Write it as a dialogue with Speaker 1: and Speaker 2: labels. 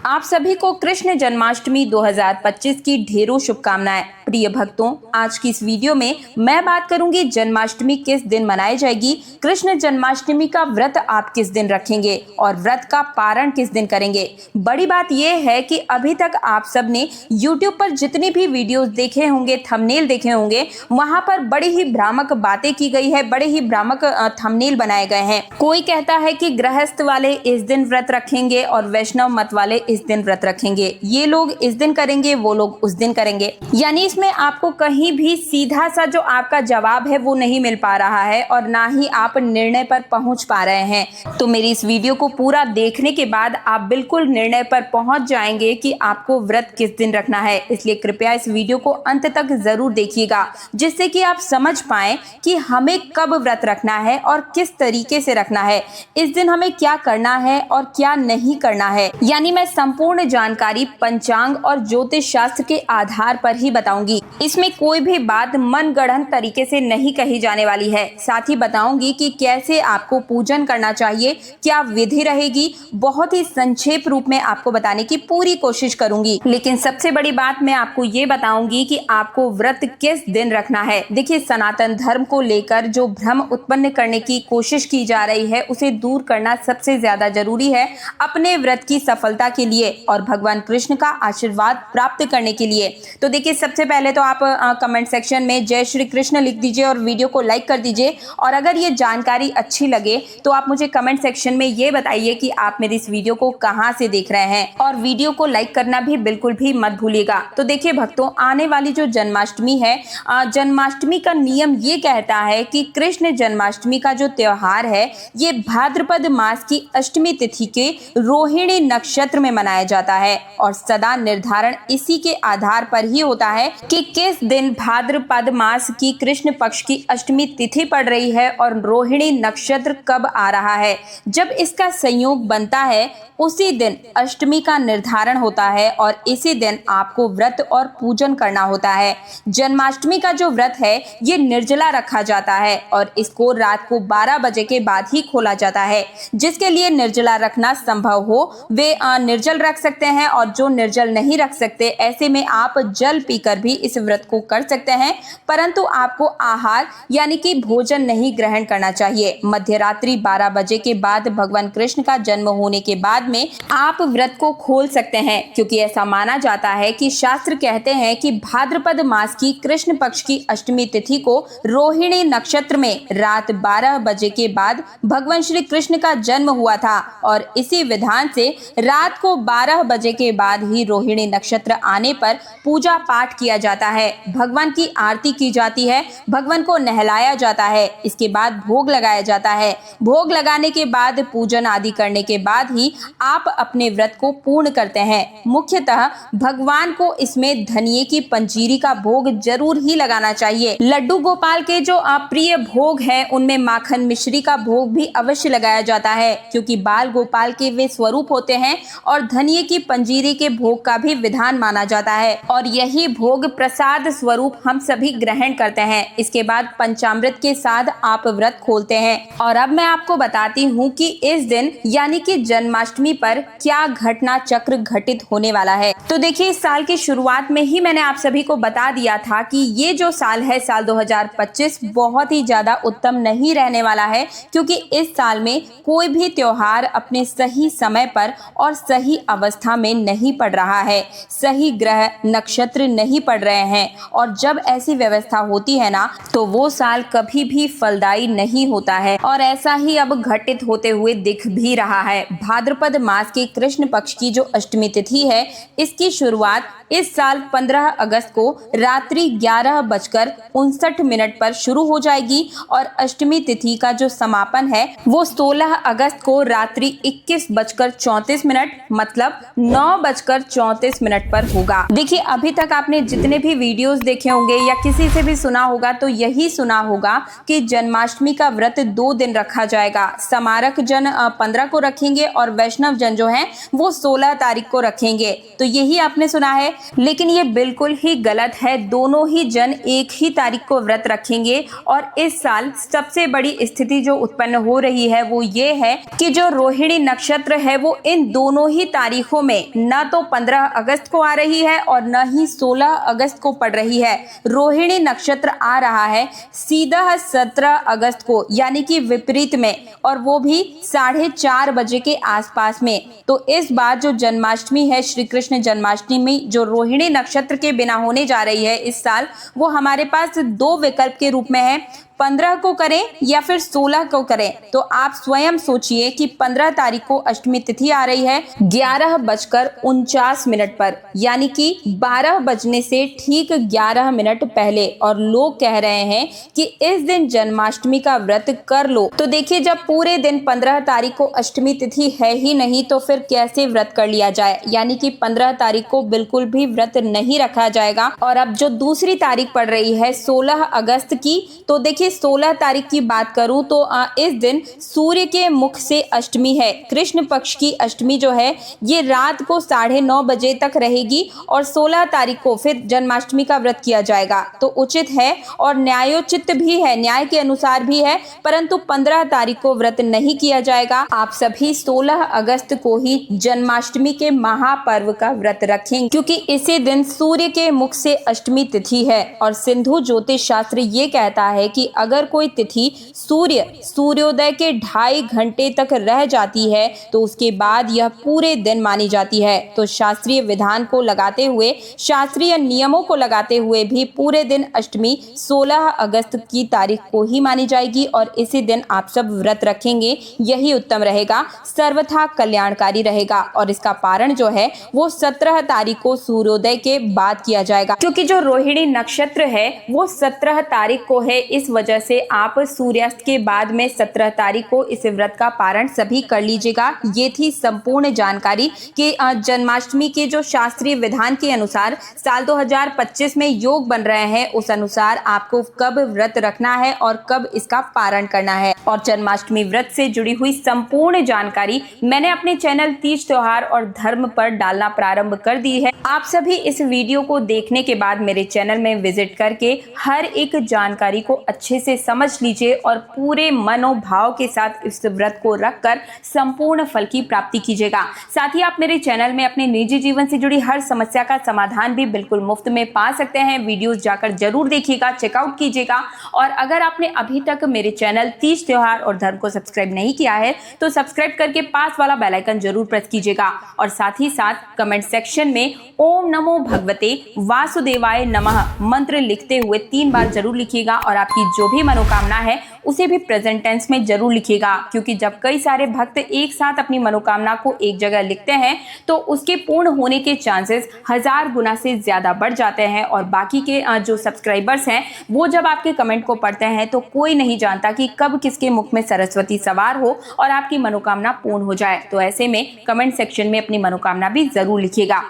Speaker 1: आप सभी को कृष्ण जन्माष्टमी 2025 की ढेरों शुभकामनाएं। प्रिय भक्तों, आज की इस वीडियो में मैं बात करूंगी जन्माष्टमी किस दिन मनाई जाएगी, कृष्ण जन्माष्टमी का व्रत आप किस दिन रखेंगे और व्रत का पारण किस दिन करेंगे। बड़ी बात यह है कि अभी तक आप सब ने YouTube पर जितनी भी वीडियोस देखे होंगे, थंबनेल देखे होंगे, वहां पर बड़ी ही भ्रामक बातें की गई है, बड़े ही भ्रामक थंबनेल बनाए गए हैं। कोई कहता है कि गृहस्थ वाले इस दिन व्रत रखेंगे और वैष्णव मत वाले इस दिन व्रत रखेंगे, ये लोग इस दिन करेंगे, वो लोग उस दिन करेंगे। यानी इसमें आपको कहीं भी सीधा सा जो आपका जवाब है वो नहीं मिल पा रहा है और ना ही आप निर्णय पर पहुंच पा रहे हैं। तो मेरी इस वीडियो को पूरा देखने के बाद आप बिल्कुल निर्णय पर पहुंच जाएंगे कि आपको व्रत किस दिन रखना है। इसलिए कृपया इस वीडियो को अंत तक जरूर देखिएगा, जिससे कि आप समझ पाएं कि हमें कब व्रत रखना है और किस तरीके से रखना है, इस दिन हमें क्या करना है और क्या नहीं करना है। यानी मैं संपूर्ण जानकारी पंचांग और ज्योतिष शास्त्र के आधार पर ही बताऊंगी। इसमें कोई भी बात मनगढ़ंत तरीके से नहीं कही जाने वाली है। साथ ही बताऊंगी कि कैसे आपको पूजन करना चाहिए, क्या विधि रहेगी, बहुत ही संक्षेप रूप में आपको बताने की पूरी कोशिश करूंगी। लेकिन सबसे बड़ी बात मैं आपको ये बताऊंगी कि आपको व्रत किस दिन रखना है। देखिए, सनातन धर्म को लेकर जो भ्रम उत्पन्न करने की कोशिश की जा रही है, उसे दूर करना सबसे ज्यादा जरूरी है अपने व्रत की सफलता के लिए और भगवान कृष्ण का आशीर्वाद प्राप्त करने के लिए। तो देखिए, सबसे पहले तो आप कमेंट सेक्शन में जय श्री कृष्ण लिख दीजिए और वीडियो को लाइक कर दीजिए। और अगर ये जानकारी अच्छी लगे तो आप मुझे कमेंट सेक्शन में ये बताइए कि आप मेरी इस वीडियो को कहां से देख रहे हैं, और वीडियो को लाइक करना भी बिल्कुल भी मत भूलिएगा। तो देखिए भक्तों, आने वाली जो जन्माष्टमी है, जन्माष्टमी का नियम ये कहता है कि कृष्ण जन्माष्टमी का जो त्योहार है ये भाद्रपद मास की अष्टमी तिथि के रोहिणी नक्षत्र में मनाया जाता है और सदा निर्धारण इसी के आधार पर ही होता है कि किस दिन भाद्रपद मास की कृष्ण पक्ष की अष्टमी तिथि पड़ रही है और रोहिणी नक्षत्र कब आ रहा है। जब इसका संयोग बनता है उसी दिन अष्टमी का निर्धारण होता है और इसी दिन आपको व्रत और पूजन करना होता है। जन्माष्टमी का जो व्रत है ये निर्जला रखा जाता है और इसको रात को 12 बजे के बाद ही खोला जाता है। जिसके लिए निर्जला रखना संभव हो वे निर्जल रख सकते हैं और जो निर्जल नहीं रख सकते, ऐसे में आप जल पीकर भी इस व्रत को कर सकते हैं, परंतु आपको आहार यानी कि भोजन नहीं ग्रहण करना चाहिए। मध्यरात्रि 12 बजे के बाद भगवान कृष्ण का जन्म होने के बाद में आप व्रत को खोल सकते हैं, क्योंकि ऐसा माना जाता है कि शास्त्र कहते हैं कि भाद्रपद मास की कृष्ण पक्ष की अष्टमी तिथि को रोहिणी नक्षत्र में रात 12 बजे के बाद भगवान श्री कृष्ण का जन्म हुआ था और इसी विधान से रात को 12 बजे के बाद ही रोहिणी नक्षत्र आने पर पूजा पाठ किया जाता है, भगवान की आरती की जाती है, भगवान को नहलाया जाता है, इसके बाद भोग लगाया जाता है। भोग लगाने के बाद पूजन आदि करने के बाद ही आप अपने व्रत को पूर्ण करते हैं। मुख्यतः भगवान को इसमें धनिये की पंजीरी का भोग जरूर ही लगाना चाहिए। लड्डू गोपाल के जो प्रिय भोग है उनमें माखन मिश्री का भोग भी अवश्य लगाया जाता है, क्योंकि बाल गोपाल के वे स्वरूप होते हैं और धनिये की पंजीरी के भोग का भी विधान माना जाता है और यही भोग प्रसाद स्वरूप हम सभी ग्रहण करते हैं। इसके बाद पंचामृत के साथ आप व्रत खोलते हैं। और अब मैं आपको बताती हूँ कि इस दिन यानी कि जन्माष्टमी पर क्या घटना चक्र घटित होने वाला है। तो देखिए, इस साल की शुरुआत में ही मैंने आप सभी को बता दिया था कि ये जो साल है, साल 2025 बहुत ही ज्यादा उत्तम नहीं रहने वाला है, क्योंकि इस साल में कोई भी त्योहार अपने सही समय पर और सही अवस्था में नहीं पड़ रहा है, सही ग्रह नक्षत्र नहीं पड़ रहे हैं। और जब ऐसी व्यवस्था होती है ना, तो वो साल कभी भी फलदायी नहीं होता है और ऐसा ही अब घटित होते हुए दिख भी रहा है। भाद्रपद मास के कृष्ण पक्ष की जो अष्टमी तिथि है, इसकी शुरुआत इस साल 15 अगस्त को रात्रि 11:59 पर शुरू हो जाएगी और अष्टमी तिथि का जो समापन है वो 16 अगस्त को रात्रि 21:34 मतलब 9:34 पर होगा। देखिए, अभी तक आपने जितने जितने भी वीडियोस देखे होंगे या किसी से भी सुना होगा तो यही सुना होगा कि जन्माष्टमी का व्रत 2 दिन रखा जाएगा। समारक जन 15 को रखेंगे और वैष्णव जन जो है वो 16 तारीख को रखेंगे। तो यही आपने सुना है, लेकिन ये बिल्कुल ही गलत है। दोनों ही जन एक ही तारीख को व्रत रखेंगे। और इस साल सबसे बड़ी स्थिति जो उत्पन्न हो रही है वो ये है कि जो रोहिणी नक्षत्र है वो इन दोनों ही तारीखों में न तो 15 अगस्त को आ रही है और न ही 16 अगस्त को पड़ रही है। रोहिणी नक्षत्र आ रहा है सीधा 17 अगस्त को, यानी कि विपरीत में, और वो भी 4:30 बजे के आसपास में। तो इस बार जो जन्माष्टमी है, श्री कृष्ण जन्माष्टमी, जो रोहिणी नक्षत्र के बिना होने जा रही है इस साल, वो हमारे पास 2 विकल्प के रूप में है। 15 को करें या फिर 16 को करें। तो आप स्वयं सोचिए कि 15 तारीख को अष्टमी तिथि आ रही है 11:49 पर, यानी कि 12 बजने से ठीक 11 मिनट पहले, और लोग कह रहे हैं कि इस दिन जन्माष्टमी का व्रत कर लो। तो देखिए, जब पूरे दिन 15 तारीख को अष्टमी तिथि है ही नहीं तो फिर कैसे व्रत कर लिया जाए। यानी कि 15 तारीख को बिल्कुल भी व्रत नहीं रखा जाएगा। और अब जो दूसरी तारीख पड़ रही है 16 अगस्त की, तो देखिए 16 तारीख की बात करूं तो इस दिन सूर्य के मुख से अष्टमी है। कृष्ण पक्ष की अष्टमी जो है ये रात को 9:30 बजे तक रहेगी और 16 तारीख को फिर जन्माष्टमी का व्रत किया जाएगा। तो उचित है और न्यायोचित भी है, न्याय के अनुसार भी है, परंतु 15 तारीख को व्रत नहीं किया जाएगा। आप सभी 16 अगस्त को ही जन्माष्टमी के महापर्व का व्रत रखें, क्योंकि इसी दिन सूर्य के मुख से अष्टमी तिथि है। और सिंधु ज्योतिष शास्त्र ये कहता है कि अगर कोई तिथि सूर्योदय के 2.5 घंटे तक रह जाती है तो उसके बाद यह पूरे दिन मानी जाती है। तो शास्त्रीय विधान को लगाते हुए, शास्त्रीय नियमों को लगाते हुए भी पूरे दिन अष्टमी 16 अगस्त की तारीख को ही मानी जाएगी और इसी दिन आप सब व्रत रखेंगे, यही उत्तम रहेगा, सर्वथा कल्याणकारी रहेगा। और इसका पारण जो है वो 17 तारीख को सूर्योदय के बाद किया जाएगा, क्योंकि जो रोहिणी नक्षत्र है वो 17 तारीख को है। इस वजह से आप सूर्यास्त के बाद में 17 तारीख को इस व्रत का पारण सभी कर लीजिएगा। ये थी संपूर्ण जानकारी कि जन्माष्टमी के जो शास्त्रीय विधान के अनुसार साल 2025 में योग बन रहे हैं, उस अनुसार आपको कब व्रत रखना है और कब इसका पारण करना है। और जन्माष्टमी व्रत से जुड़ी हुई संपूर्ण जानकारी मैंने अपने चैनल तीज त्योहार और धर्म पर डालना प्रारंभ कर दी है। आप सभी इस वीडियो को देखने के बाद मेरे चैनल में विजिट करके हर एक जानकारी को अच्छे से समझ लीजिए और पूरे मनोभाव के साथ इस व्रत को रखकर संपूर्ण फल की प्राप्ति कीजिएगा। साथ ही आप मेरे चैनल में अपने निजी जीवन से जुड़ी हर समस्या का समाधान भी बिल्कुल मुफ्त में पा सकते हैं। वीडियोस जाकर जरूर देखिएगा, चेकआउट कीजिएगा। और अगर आपने अभी तक मेरे चैनल तीज त्योहार और धर्म को सब्सक्राइब नहीं किया है तो सब्सक्राइब करके पास वाला बेल आइकन जरूर प्रेस कीजिएगा। और साथ ही साथ कमेंट सेक्शन में ओम नमो भगवते वासुदेवाय नमः मंत्र लिखते हुए 3 बार जरूर लिखिएगा और आपकी जो भी मनोकामना है उसे भी प्रेजेंट टेंस में जरूर लिखिएगा, क्योंकि जब कई सारे भक्त एक साथ अपनी मनोकामना को एक जगह लिखते हैं तो उसके पूर्ण होने के चांसेस 1000 गुना से ज्यादा बढ़ जाते हैं। और बाकी के जो सब्सक्राइबर्स हैं वो जब आपके कमेंट को पढ़ते हैं तो कोई नहीं जानता कि कब किसके मुख में सरस्वती सवार हो और आपकी मनोकामना पूर्ण हो जाए। तो ऐसे में कमेंट सेक्शन में अपनी मनोकामना भी जरूर लिखिएगा।